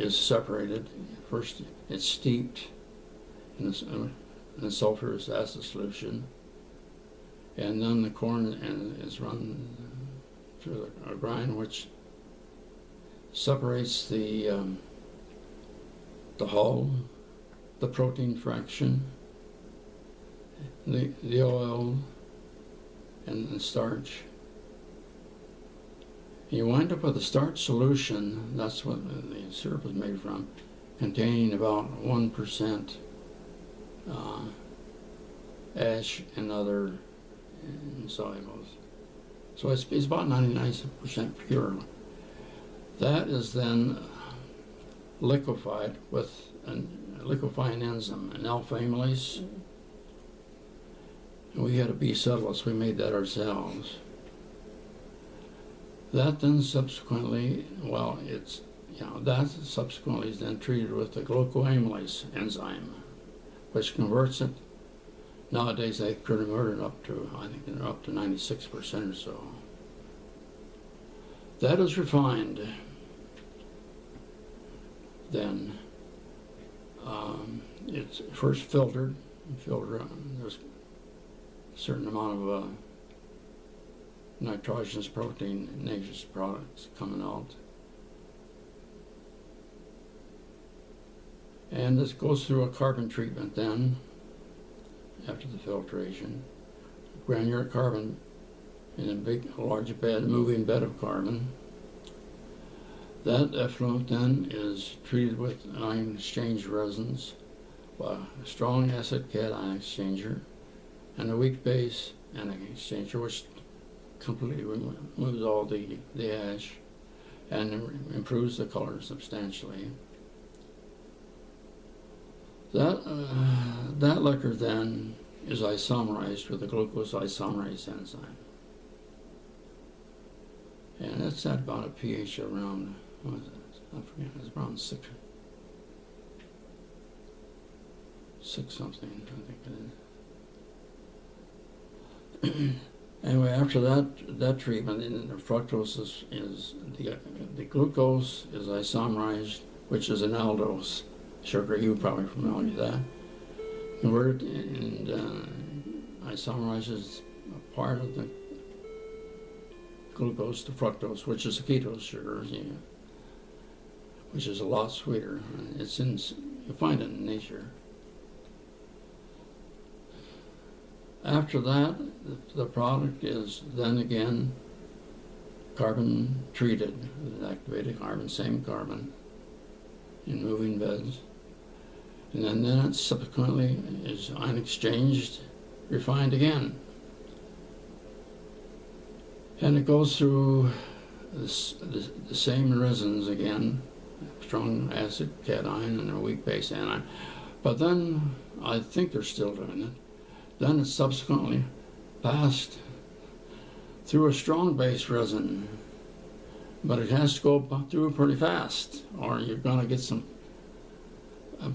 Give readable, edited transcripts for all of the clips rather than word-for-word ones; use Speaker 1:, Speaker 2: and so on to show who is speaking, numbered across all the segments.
Speaker 1: is separated. First, it's steeped in the sulfurous acid solution, and then the corn is run through a grind, which separates the hull, the protein fraction, the oil, and the starch. You wind up with a starch solution, that's what the syrup is made from, containing about 1% ash and other insolubles. So it's about 99% pure. That is then liquefied with a liquefying enzyme, an alpha amylase. And we had a B cellulose, we made that ourselves. That then subsequently, that subsequently is then treated with the glucoamylase enzyme, which converts it. Nowadays they convert it up to, I think they're up to 96% or so. That is refined. Then it's first filtered. There's a certain amount of nitrogenous protein, nitrogenous products coming out. And this goes through a carbon treatment then, after the filtration. Granular carbon in a large bed, moving bed of carbon. That effluent then is treated with ion exchange resins, a strong acid cation exchanger, and a weak base anion exchanger, which completely removes all the ash and improves the color substantially. That liquor then is isomerized with the glucose isomerase enzyme. And it's at about a pH around, what is it? I forget, it's around six something, I think it is. Anyway, after that treatment, the fructose is the glucose is isomerized, which is an aldose sugar. You're probably familiar with that. Converted and isomerizes a part of the glucose to fructose, which is a ketose sugar, which is a lot sweeter. You find it in nature. After that, the product is then again carbon treated with activated carbon, same carbon, in moving beds. And then it subsequently is ion exchanged, refined again. And it goes through the same resins again, strong acid cation and a weak base anion. But then, I think they're still doing it. Then it's subsequently passed through a strong base resin, but it has to go through pretty fast, or you're going to get some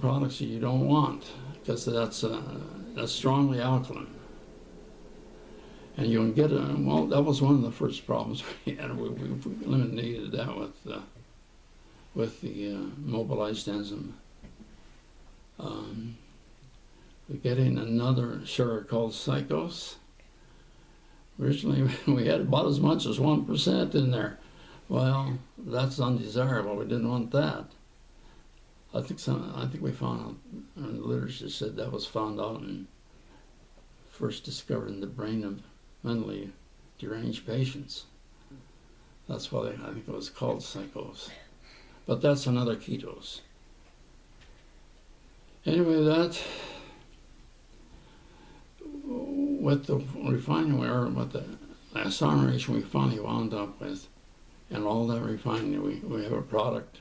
Speaker 1: products that you don't want, because that's strongly alkaline. And you can get that was one of the first problems we had. We eliminated that with the mobilized enzyme. We're getting another sugar called Psychos. Originally, we had about as much as 1% in there. Well, that's undesirable. We didn't want that. I think we found out, and the literature said that was found out and first discovered in the brain of mentally deranged patients. That's why I think it was called Psychos. But that's another ketose. Anyway, with the refining, with the isomerization we finally wound up with, and all that refining, we have a product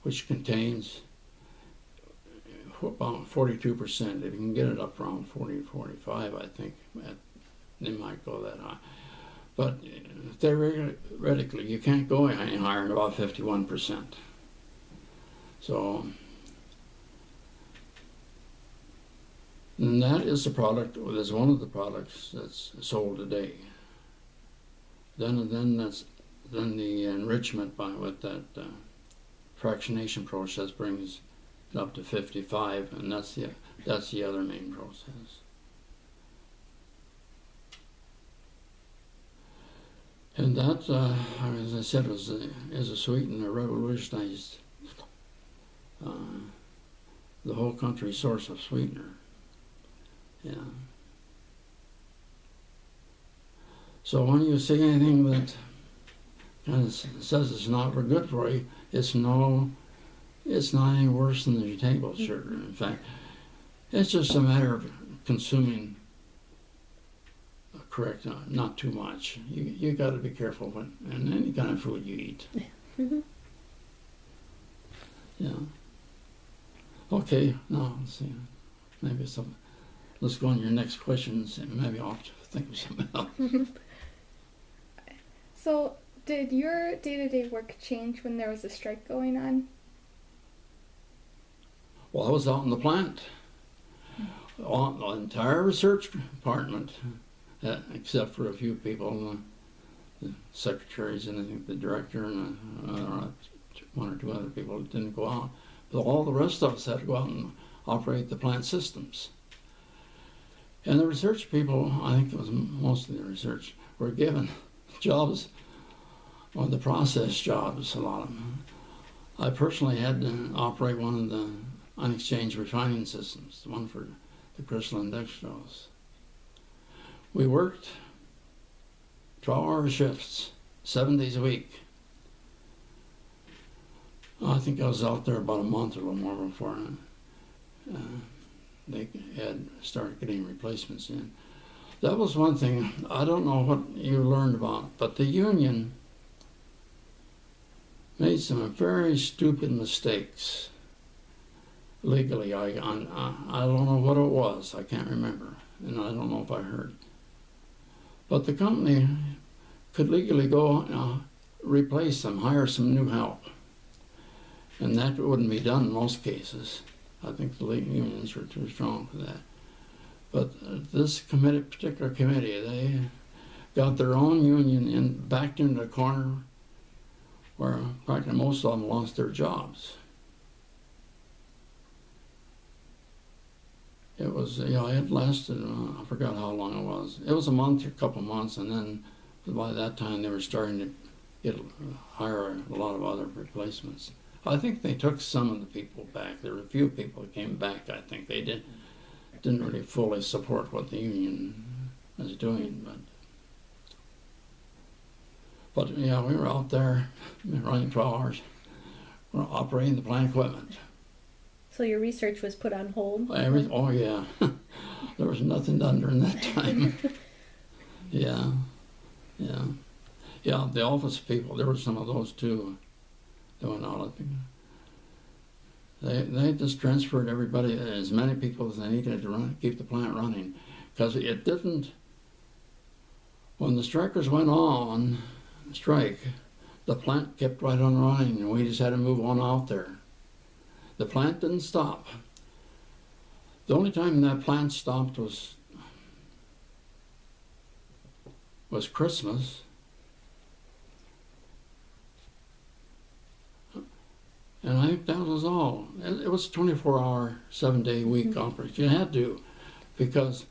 Speaker 1: which contains about 42%. If you can get it up around 40, 45, I think, they might go that high. But theoretically, you can't go any higher than about 51%. So, and that is the product, that's one of the products that's sold today. Then the enrichment with that fractionation process brings it up to 55, and that's the other main process. And that, as I said, is a sweetener, revolutionized the whole country's source of sweetener. Yeah. So when you see anything that kind of says it's not good for you, it's not any worse than the table sugar. In fact, it's just a matter of consuming correct, not too much. You got to be careful in any kind of food you eat.
Speaker 2: Mm-hmm.
Speaker 1: Yeah. Okay. Now let's see. Maybe some. Let's go on to your next questions, and maybe I'll think of something else.
Speaker 2: So, did your day-to-day work change when there was a strike going on?
Speaker 1: Well, I was out in the plant. On the entire research department, except for a few people, the secretaries and I think the director and one or two other people that didn't go out. But all the rest of us had to go out and operate the plant systems. And the research people, I think it was mostly the research, were given jobs, or the process jobs, a lot of them. I personally had to operate one of the unexchanged refining systems, the one for the crystalline dextrose. We worked 12-hour shifts, 7 days a week. I think I was out there about a month or a little more before they had started getting replacements in. That was one thing. I don't know what you learned about, but the union made some very stupid mistakes legally. I don't know what it was. I can't remember, and I don't know if I heard. But the company could legally go replace them, hire some new help. And that wouldn't be done in most cases. I think the unions were too strong for that. But this particular committee, they got their own union backed into a corner where practically most of them lost their jobs. It was, it lasted, I forgot how long it was. It was a month or a couple months, and then by that time they were starting to hire a lot of other replacements. I think they took some of the people back. There were a few people that came back. I think they didn't really fully support what the union was doing, but yeah, we were out there running 12 hours. We were operating the plant equipment.
Speaker 2: So your research was put on hold?
Speaker 1: Oh yeah, there was nothing done during that time. Yeah. The office people, there were some of those too. They went out. They just transferred everybody, as many people as they needed to keep the plant running, because it didn't. When the strikers went on strike, the plant kept right on running, and we just had to move on out there. The plant didn't stop. The only time that plant stopped was Christmas. And I think that was all. It was a 24-hour, 7-day week operation. You had to, because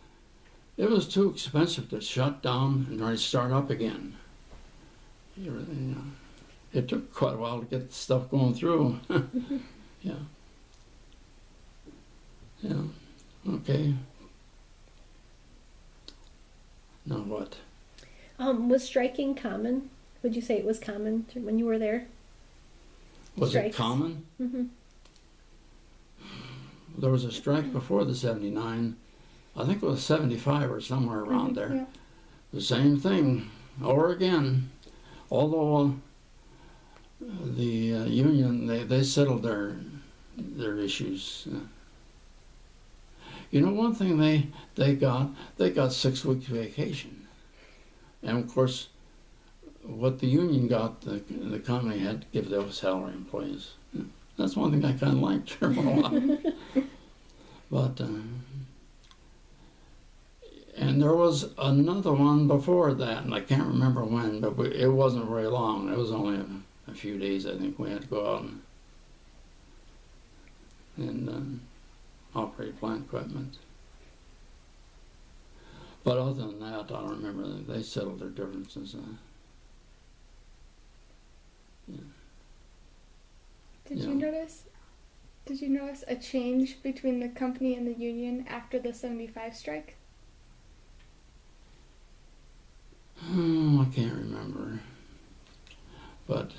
Speaker 1: it was too expensive to shut down and try to start up again. It took quite a while to get the stuff going through. Yeah. Okay. Now what?
Speaker 2: Was striking common? Would you say it was common when you were there?
Speaker 1: Was
Speaker 2: Strikes.
Speaker 1: it common?
Speaker 2: Mm-hmm.
Speaker 1: There was a strike before the 79. I think it was 75 or somewhere around there.
Speaker 2: Yeah.
Speaker 1: The same thing over again. Although the union, they settled their issues. One thing they got 6 weeks vacation. And of course, what the union got, the company had to give those salary employees. That's one thing I kind of liked for a while. But, and there was another one before that, and I can't remember when, but it wasn't very long. It was only a few days, I think, we had to go out and and operate plant equipment. But other than that, I don't remember. They settled their differences. Yeah.
Speaker 3: Did
Speaker 1: Yeah.
Speaker 3: you notice? Did you notice a change between the company and the union after the '75 strike?
Speaker 1: I can't remember. But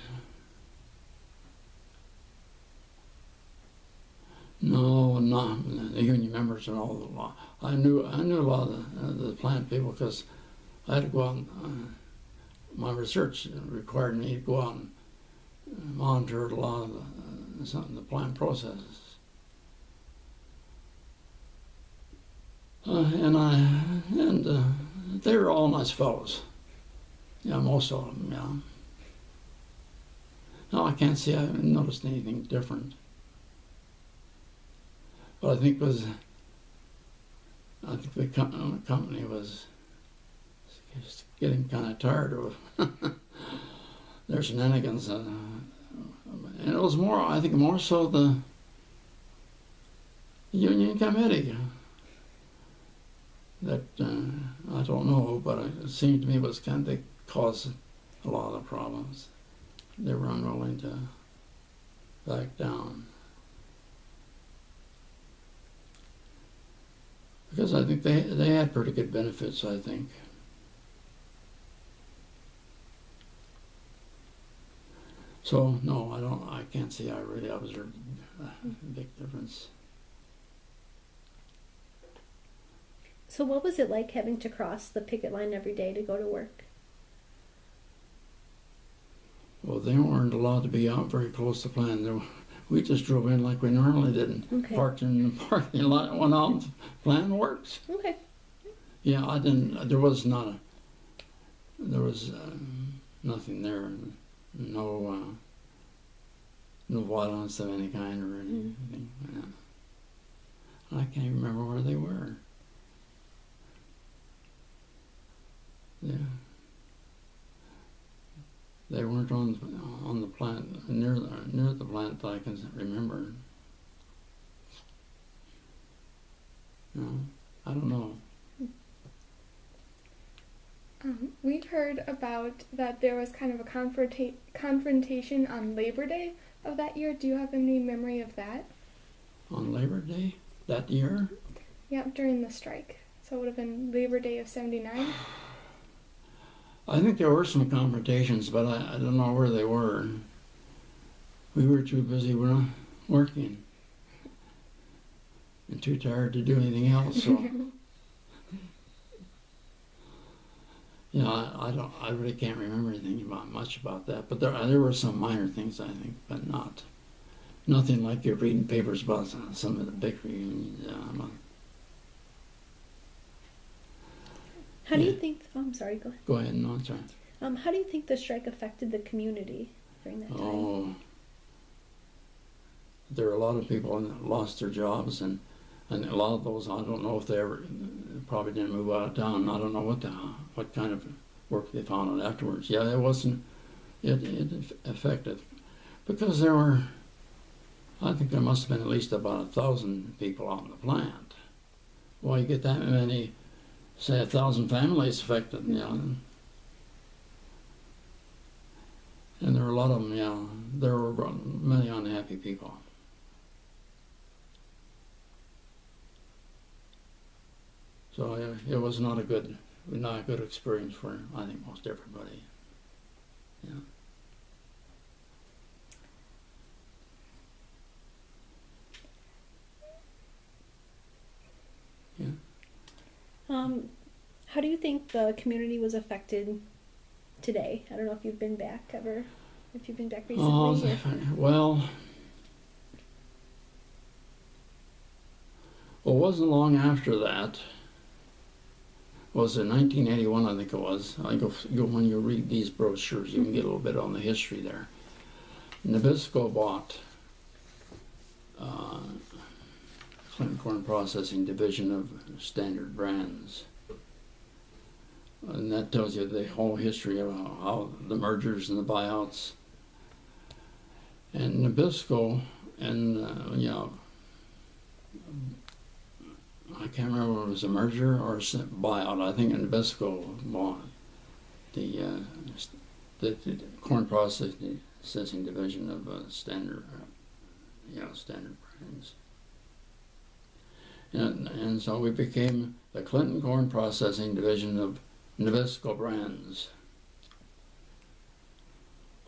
Speaker 1: no, not the union members and all the law. I knew a lot of the plant people because I had to go out. My research required me to go out and monitor a lot of the plant processes. And they were all nice fellows. Yeah, most of them. Yeah. No, I can't say I noticed anything different. But I think the company was just getting kind of tired of their shenanigans, and it was more. I think more so the union committee that I don't know, but it seemed to me was kind of caused a lot of the problems. They were unwilling to back down. Because I think they had pretty good benefits, I think. So, no, I can't say I really observed a big difference.
Speaker 2: So what was it like having to cross the picket line every day to go to work?
Speaker 1: Well, they weren't allowed to be out very close to plant. We just drove in like we normally did.
Speaker 2: Okay.
Speaker 1: Parked in the parking lot, went out and plant works.
Speaker 2: Okay.
Speaker 1: Yeah, I didn't. There was nothing there. No violence of any kind or anything. Yeah. I can't remember where they were. Yeah. They weren't on the plant near the plant that I can remember. No, I don't know.
Speaker 3: We've heard about that there was kind of a confrontation on Labor Day of that year. Do you have any memory of that?
Speaker 1: On Labor Day that year?
Speaker 3: Yep, during the strike. So it would have been Labor Day of '79.
Speaker 1: I think there were some confrontations, but I don't know where they were. We were too busy working and too tired to do anything else. So, yeah, I really can't remember anything much about that. But there were some minor things, I think, but nothing like you're reading papers about some of the big reunions.
Speaker 2: How do you think? Oh, I'm sorry. Go ahead.
Speaker 1: Go ahead. No, I'm sorry.
Speaker 2: How do you think the strike affected the community during that time?
Speaker 1: Oh, there are a lot of people that lost their jobs, and a lot of those, I don't know if they ever probably didn't move out of town. I don't know what kind of work they found out afterwards. Yeah, it wasn't. It affected because there were. I think there must have been at least about 1,000 people out in the plant. Well, you get that many. Say 1,000 families affected, yeah. And there were a lot of them, yeah. There were many unhappy people. So it was not a good experience for, I think, most everybody. Yeah. Yeah.
Speaker 2: How do you think the community was affected today? I don't know if you've been back ever, if you've been back recently.
Speaker 1: Well, it wasn't long after that. Was in 1981, I think it was. I go when you read these brochures, you can get a little bit on the history there. Nabisco bought Clinton Corn Processing Division of Standard Brands. And that tells you the whole history of how the mergers and the buyouts. And Nabisco, and I can't remember if it was a merger or a buyout. I think Nabisco bought the corn processing division of Standard Brands. And so we became the Clinton Corn Processing Division of Nabisco Brands.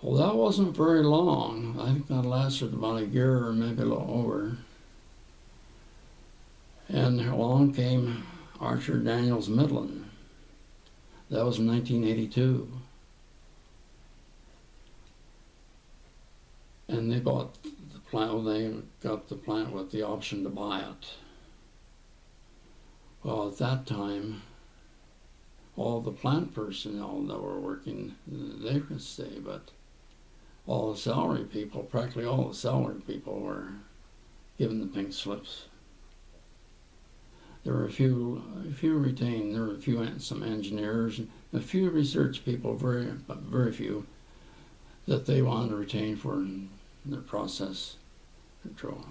Speaker 1: Well, that wasn't very long. I think that lasted about a year or maybe a little over. And along came Archer Daniels Midland. That was in 1982. And they bought the plant, they got the plant with the option to buy it. Well, at that time, all the plant personnel that were working, they could stay, but all the salary people, practically all the salary people were given the pink slips. There were a few retained. There were some engineers, and a few research people, very few, that they wanted to retain for their process control.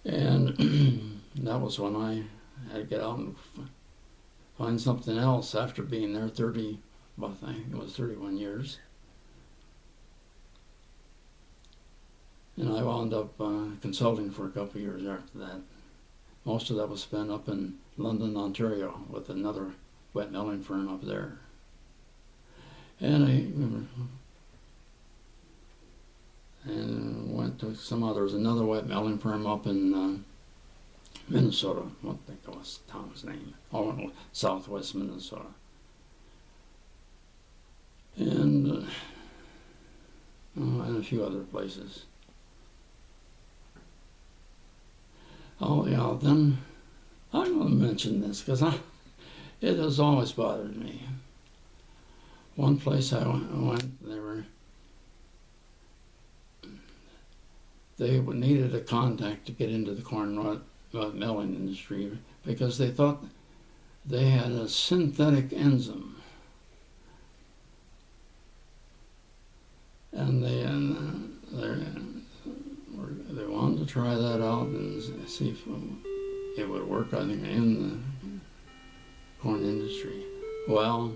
Speaker 1: And that was when I had to get out and find something else after being there 31 years. And I wound up consulting for a couple of years after that. Most of that was spent up in London, Ontario, with another wet milling firm up there. And went to there was another wet milling firm up in Minnesota. What they call the town's name? Oh, southwest Minnesota. And a few other places. Oh yeah, then I'm going to mention this because it has always bothered me. One place I went, they needed a contact to get into the corn milling industry because they thought they had a synthetic enzyme. And they wanted to try that out and see if it would work, I think, in the corn industry. Well,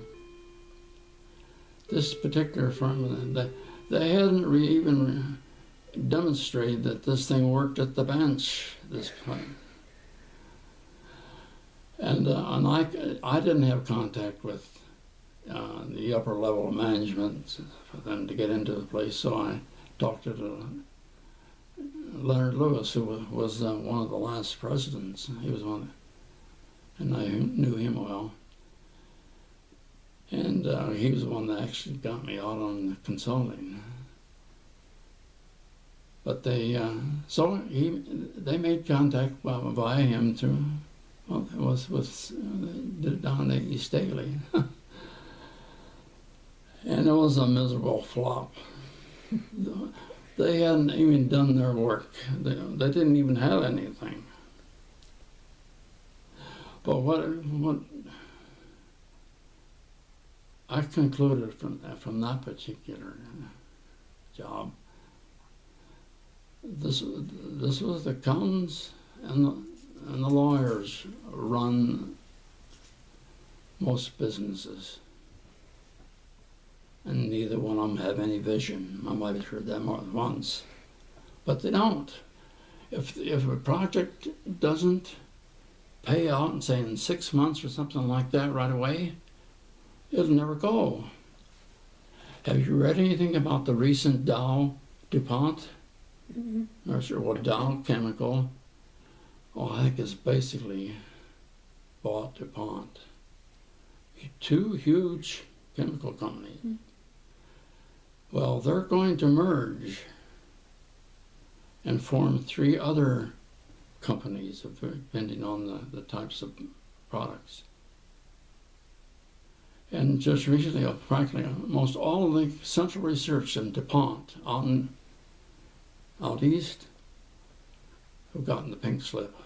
Speaker 1: this particular firm, they hadn't even demonstrated that this thing worked at the bench, this plant. And I didn't have contact with the upper level of management for them to get into the place, so I talked to Leonard Lewis, who was one of the last presidents. He was one, and I knew him well. And he was the one that actually got me out on the consulting. But they made contact via him through, well, it was down at East Daly. And it was a miserable flop. They hadn't even done their work. They didn't even have anything. But what I concluded from that particular job, this was the accountants and the lawyers run most businesses. And neither one of them have any vision. I might have heard that more than once. But they don't. If a project doesn't pay out, and say in 6 months or something like that right away, it'll never go. Have you read anything about the recent Dow DuPont? Mm-hmm. Or well, Dow Chemical? Oh, I think it's basically bought DuPont. Two huge chemical companies. Mm-hmm. Well, they're going to merge and form 3 other companies, depending on the types of products. And just recently, practically almost all of the central research in DuPont out east have gotten the pink slip.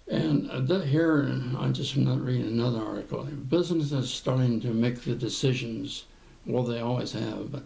Speaker 1: And here, I just read another article. Businesses starting to make the decisions, well, they always have, but